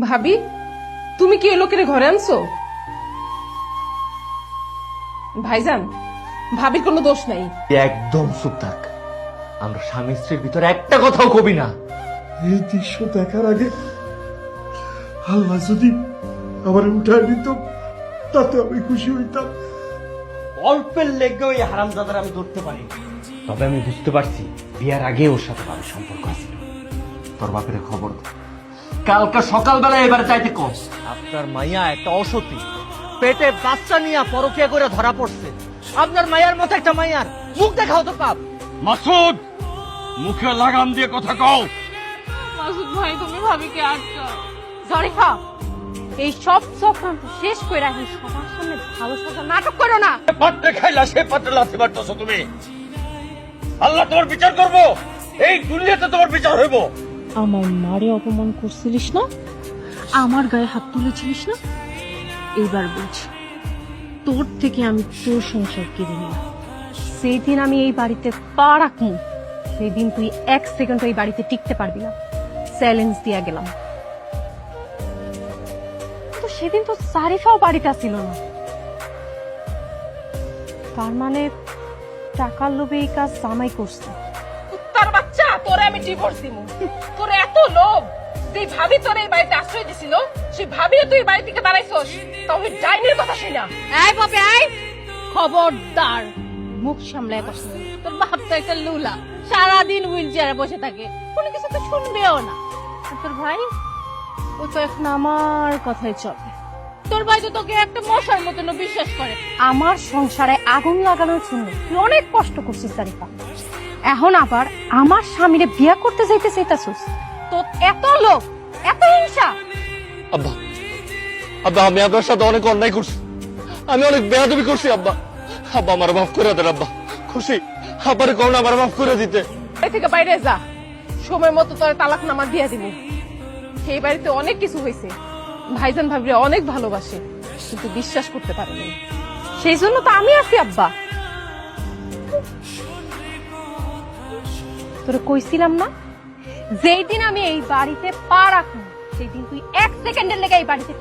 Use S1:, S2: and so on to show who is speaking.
S1: ভাবি, তুমি কি ওই লোকের ঘরে আনছো? ভাইজান, ভাবির কোনো দোষ নাই।
S2: একদম চুপ থাক। আমরা স্বামী স্ত্রীর ভিতরে একটা কথাও কবি না।
S3: এই দৃশ্য দেখার আগে আল্লাহ যদি আমার উঠায় নিত তাতে আমি খুশি হইতাম।
S2: অল্পের লেগে ওই হারামজাদার আমি ধরতে পারি, তবে আমি বুঝতে পারছি বিয়ার আগে ওর সাথে ভালো সম্পর্ক আছে। তোর বাপের খবর দে, কালকে সকালবেলা এবারে চাইতে কম। আপনার মাইয়া একটা অসতী, পেটে বাচ্চা নিয়ে পরকিয়া করে ধরা পড়ছে। আপনার মাইয়ার মতো একটা মাইয়ার মুখ দেখাও তো পাপ।
S4: মাসুদ, মুখে লাগাম দিয়ে কথা কও।
S5: মাসুদ ভাই, তুমি ভাবিকে আটকাও। জরিফা, এই সব স্বপ্ন শেষ করে রাখি, সবার সামনে ভালো সাজা নাটক করো না।
S4: পাত্রে খাইলা সে পাত্রে লাথি মারতেছ তুমি। আল্লাহ তোমার বিচার করবো, এই দুনিয়াতে তোমার বিচার হইব।
S5: আমার মারে অপমান করছিলিস না, আমার গায়ে হাত তুলেছিলিস না, এবার বুঝ, তোর থেকে আমি তোর সংসার কেড়ে নিলাম। সেদিন আমি এই বাড়িতে পা রাখি, সেদিন তুই 1 সেকেন্ড এই বাড়িতে টিকতে পারবি না। চ্যালেঞ্জ দিয়া গেলাম। তো সেদিন তো সারিফাও বাড়িতে আসছিল না, তার মানে টাকার লোভে এই কাজ জামাই করছে।
S1: কুত্তার বাচ্চা, তোরে আমি ডিভোর্স দিমু। তোর এত লোভ, তুই ভাবি তোর এই বাড়িতে আশ্রয় দিছিল, সেই ভাবিও তুই বাড়ি থেকে বাড়াইছস, তবে ডাইনির কথা শুই না।
S5: এই বাপে, এই খবরদার, মুখ সামলায় কথা বল। তোর বাপ তো একটা লুলা, সারাদিন হুইল চেয়ারে বসে থাকে, কোনো কিছু তো শুনবেও না। আর তোর ভাই, ও তো এখন আমার কথাই চলে। তোর ভাই তো তোকে একটা মশার মতন বিশ্বাস করে। আমার সংসারে আগুন লাগানোর জন্য তুই অনেক কষ্ট করছিস সারিফা, এখন আবার আমার স্বামীরে বিয়ে করতে যাইতে চাইতাছিস। তোর এত লোভ, এত হিংসা।
S2: আব্বা, আব্বা, আমি আপনার সাথে অনেক অন্যায় করছি, আমি অনেক বেয়াদবি করছি। আব্বা, আব্বা আমার মাফ করে দেন। আব্বা খুশি, আব্বার করুন আমার মাফ করে দিতে।
S1: বাড়ি থেকে বাইরে যা, সময় মতো তোর তালাকনামা দিয়ে দিবি। সেই বাড়িতে অনেক কিছু হয়েছে, ভাইজান ভাবিরা অনেক ভালোবাসে, কিন্তু বিশ্বাস করতে পারেনি। সেই জন্য তো আমি আছি আব্বা। তোরে কইছিলাম না, যেই দিন আমি এই বাড়িতে পা রাখবো সেই দিন তুই 1 সেকেন্ডের লেগে এই বাড়িতে